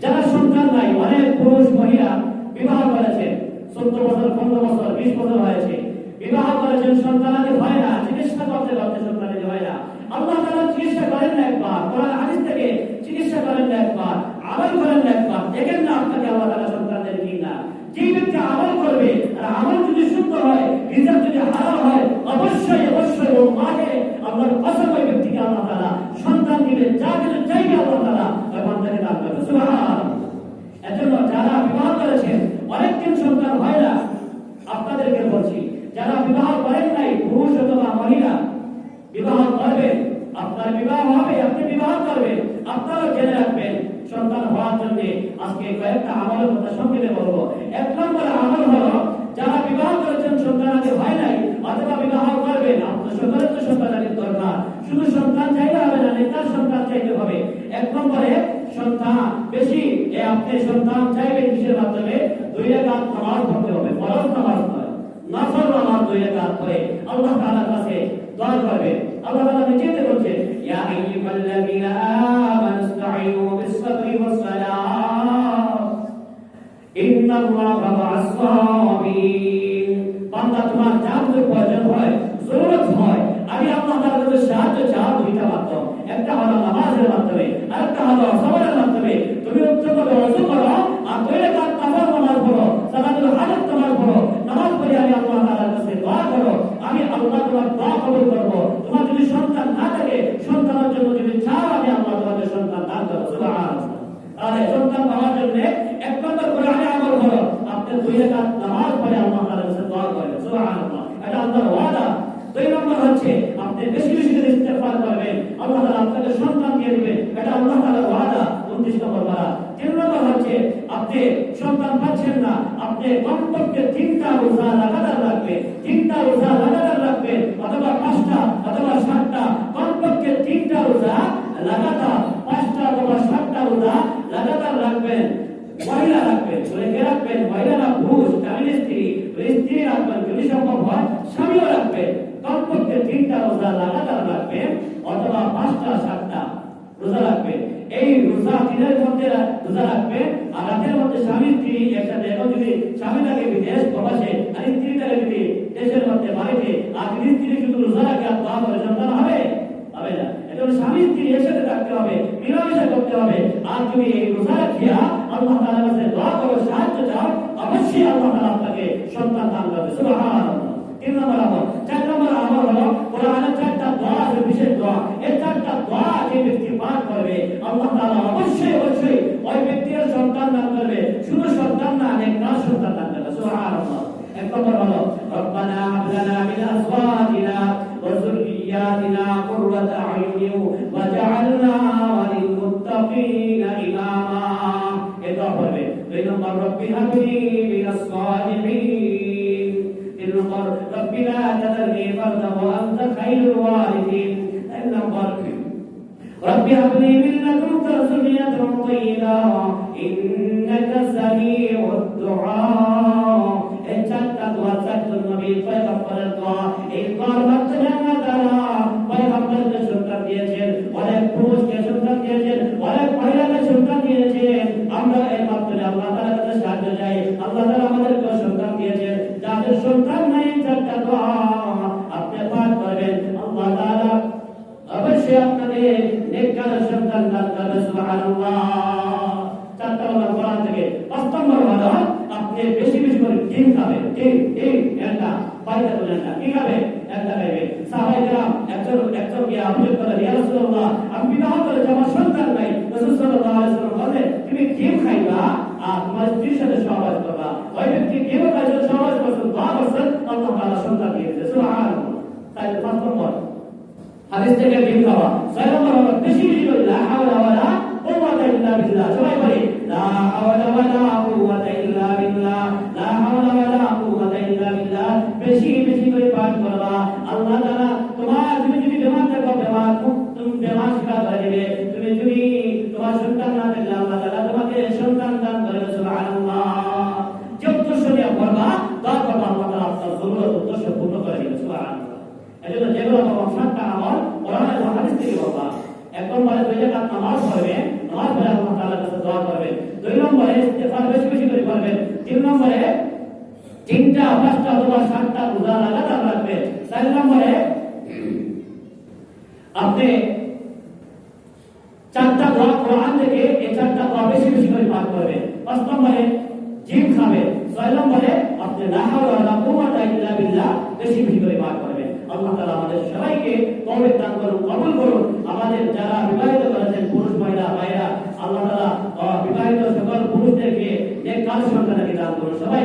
যারা সন্তান নাই, অনেক পুরুষ মহিলা বিবাহ করেছেন, 14 বছর 15 বছর 20 বছর হয়েছে, বিবাহ করেছেন, সন্তানাদি হয় না, চিকিৎসা করতে করতে সন্তানাদি হয় না। আল্লাহ তাআলা চিকিৎসা করেন না একবার, কোরআন হাদিস থেকে চিকিৎসা করেন না একবার, আমল করেন না একবার, দেখেন না আপনাকে আল্লাহ তাআলা সন্তান দেন কিনা। যে ব্যক্তি আমল করবে আর আমল যদি শুদ্ধ হয়, রিজাল্ট যদি হালাল হয়, অবশ্যই অবশ্যই ও মাকে আল্লাহর কসম ওই ব্যক্তিকে আল্লাহ তাআলা সন্তান দিবেন, যা কিছু চাইবে আল্লাহ তাআলা ওই বান্দাকে দান করবে। সুবহানাল্লাহ। এজন্য যারা বিবাহ করেছেন অনেকদিন সন্তান হয় না, আপনাদেরকে বলছি, যারা বিবাহ করেন নাই, পুরুষ অথবা মহিলা বিবাহ করবেন, আপনার বিবাহ হবে, আপনি বিবাহ করবেন, আপনারা জেনে রাখবেন সন্তান হওয়ার জন্য আজকে কয়েকটা আমলের কথা সংক্ষেপে বলবো। 1 নম্বর আমল হলো, যারা বিবাহ করেছেন সন্তানাদি হয় নাই অথবা বিবাহ করবেন, আপনার সকলের তো সন্তানাদির দরকার, শুধু সন্তান চাইলে হবে না, নেতার সন্তান চাইতে হবে। 1 নম্বরে সন্তান বেশি, আপনি সন্তান চাইবেন কিসের মাধ্যমে? 2 রাকাত নামাজ পড়তে হবে, ফরজ নামাজ নয়, নফল নামাজ 2 রাকাত পড়ে আল্লাহ তাআলার কাছে দোয়া করবেন। আল্লাহ তাআলা নিজেই বলছেন, ইয়া আইয়ুহাল্লাযীনা আমানুস্তাঈনু বিস-সাবরি ওয়াস-সালাহ ইন্নাল্লাহা মা'আস-সাবিরিন। বান্দা, তোমার যা কিছু প্রয়োজন হয়, জরুরত হয়, আমি আল্লাহ তাআলার কাছে সাহায্য চাও 2টা মাধ্যম, একটা হলো নামাজের মাধ্যমে, আরেকটা হলো সবরের মাধ্যমে। তুমি উচ্চতা ওযু করো আর 2 রাকাত নফল নামাজ পড়ো, সালাতুল হাজাত নামাজ পড়ো, নামাজ পড়ে আমি আল্লাহ তাআলার কাছে দোয়া করো, আমি আল্লাহ তোমার দোয়া কবুল করব। তোমার যদি সন্তান না থাকে, সন্তানের জন্য যদি চাও, আমি আল্লাহ তোমাকে সন্তান দান করব। সুবহানাল্লাহ। তাহলে সন্তান পাওয়ার জন্য 1 নম্বর কোরআনে আমল করো, আপনি 2 রাকাত নামাজ পড়ে আল্লাহ তাআলার কাছে দোয়া করবেন। সুবহানাল্লাহ, এটা আল্লাহর ওয়াদা। 2 নম্বর হচ্ছে আপনি বেশি বেশি করে ইস্তেগফার করবেন, আল্লাহ তাআলা আপনাকে সন্তান দিয়ে দিবেন, এটা আল্লাহ তাআলার ওয়াদা। 29 নম্বর পারা। 3 নম্বর হচ্ছে আপনি সন্তান পাচ্ছেন না, আপনি কমপক্ষে 3টা রোজা লাগাতার রাখবেন, 3টা রোজা লাগাতার রাখবেন, অথবা 5টা অথবা 7টা, কমপক্ষে 3টা রোজা লাগাতার, 5টা অথবা 7টা রোজা লাগাতার রাখবেন। মহিলা রাখবেন, ছেলেকে রাখবেন, মহিলারা পুরুষ, স্বামী স্ত্রী রাখবেন, যদি সম্ভব হয় স্বামীও রাখবেন। কমপক্ষে 3টা রোজা লাগাতার রাখবেন, অথবা 5টা 7টা রোজা রাখবেন। এই রোজা দিনের মধ্যে রোজা রাখবেন, আর রাতের মধ্যে স্বামী স্ত্রী একসাথে, এখন যদি স্বামী থাকে বিদেশ প্রবাসে আর স্ত্রী থাকে যদি দেশের মধ্যে বাড়িতে, আর যদি স্ত্রী শুধু রোজা রাখে আর দোয়া করে, সন্তান হবে? হবে না। এজন্য স্বামী স্ত্রী একসাথে থাকতে হবে, মিলামেশা করতে হবে। আর যদি এই রোজা রাখিয়া আল্লাহ তাআলার কাছে দোয়া করো, সাহায্য চাও, অবশ্যই আল্লাহ তাআলা আপনাকে সন্তান দান করবে। সুবহানাল্লাহ। 3 নম্বর আমল। 4 নম্বর আমল হলো কোরআনের 4টা দোয়া আছে, বিশেষ দোয়া। এই 4টা দোয়া যে ব্যক্তি পাঠ করবে, আল্লাহ তাআলা অবশ্যই অবশ্যই ওই ব্যক্তির সন্তান দান করবে, শুধু সন্তান না, নেককার সন্তান দান করবে। সুবহানাল্লাহ। 1 নম্বর হলো রব্বানা হাব লানা মিন আজওয়াজিনা ওয়া যুররিয়্যাতিনা কুররাতা আয়ুনিন ওয়াজআলনা লিল মুত্তাকিনা ইমামা। এটা হবে 2 নম্বর, রব্বি হাবলি মিনাস সালিহিন। 3 নম্বর, রব্বি লা তাযারনি ফারদান ওয়া আনতা খায়রুল ওয়ারিসিন। 4 নম্বর, رب هب لي من لدنك ذرية طيبة إنك سميع الدعاء। এই 4টা দোয়া 4জন নবীর পয়গম্বরের দোয়া। এই দোয়ার মাধ্যমে আল্লাহ তাআলা পয়গম্বরকে সন্তান দিয়েছেন, অনেক পুরুষকে সন্তান দিয়েছেন, অনেক মহিলাকে সন্তান দিয়েছেন। আমরা এর মাধ্যমে আল্লাহ তাআলার কাছে সাহায্য চাই, আল্লাহ তাআলা আমাদেরকে সন্তান দিয়েছেন। যাদের সন্তান নাই, 4টা দোয়া আপনি পাঠ করবেন, আল্লাহ তাআলা অবশ্যই আপনাকে নেককার সন্তান দান করবে। সুবহানাল্লাহ। 4টা হলো কোরআন থেকে। 5 নম্বর হলো আপনি বেশি বেশি করে ডিম খাবেন। ডিম একটা বাইরে বলেন না, কি খাবে? একটা খাবে। সাহাবায়ে কেরাম একজন গিয়ে অভিযোগ করলেন, ইয়া রাসূলুল্লাহ, আমি বিবাহ করেছি, আমার সন্তান নাই। রাসূল সাল্লাল্লাহু আলাইহি ওয়াসাল্লাম বলেন, তুমি ডিম খাইবা আর তোমার স্ত্রীর সাথে সহবাস করবা। ওই ব্যক্তি ডিম খাইছে, সহবাস করছে, দোয়া করছে, আল্লাহ তাআলা সন্তান দিয়েছে। সুবহানাল্লাহ। তাই 5 নম্বর হাদিস থেকে ডিম খাওয়া। 6 নম্বর হলো বেশি বেশি করে লা হাওলা ওয়ালা কুওয়াতা ইল্লা বিল্লাহ। সবাই বলি লা হাওলা ওয়ালা কুওয়াতা ইল্লা বিল্লাহ, লা হাওলা ওয়ালা কুওয়াতা ইল্লা বিল্লাহ। বেশি বেশি করে পাঠ করবা। আল্লাহ তাআলা তুমি যদি বেমার থাকো, তুমি বেমার শিফা করে দিবে। তুমি যদি তোমার সন্তান না থাকলে আল্লাহ তাআলা তোমাকে সন্তান দান করবে। সুবহানাল্লাহ। যে উদ্দেশ্য নিয়ে পড়বা, দোয়া করবা, আল্লাহ তাআলা আপনার জরুরত উদ্দেশ্য পূর্ণ করে দিবে। সুবহানাল্লাহ। এজন্য যেগুলো আমার 7টা আমল কোরআন এবং হাদিস থেকে বলা। 1 নম্বরে 2 রাকাত নামাজ পড়বেন, নামাজ পড়ে আল্লাহ তাআলার কাছে দোয়া করবেন। করবেন। 3 নম্বরে 3টা 5টা অথবা 7টা রোজা লাগাতার রাখবেন। 4 নম্বরে আপনি 4টা দোয়া কোরআন থেকে এই 4টা দোয়া বেশি বেশি করে পাঠ করবেন। 5 নম্বরে জিম খাবেন। 6 নম্বরে আপনি লা হাওলা ওয়ালা কুওয়াতা ইল্লা বিল্লাহ বেশি বেশি করে পাঠ করবেন। আল্লাহ তাআলা আমাদের সবাইকে তৌফিক দান করুন, কবুল করুন। আমাদের যারা বিবাহিত করেছেন পুরুষ মহিলা ভাইরা, আল্লাহ তাআলা বিবাহিত সকল পুরুষদেরকে নেক কাজ সন্তানকে দান করুন। সবাই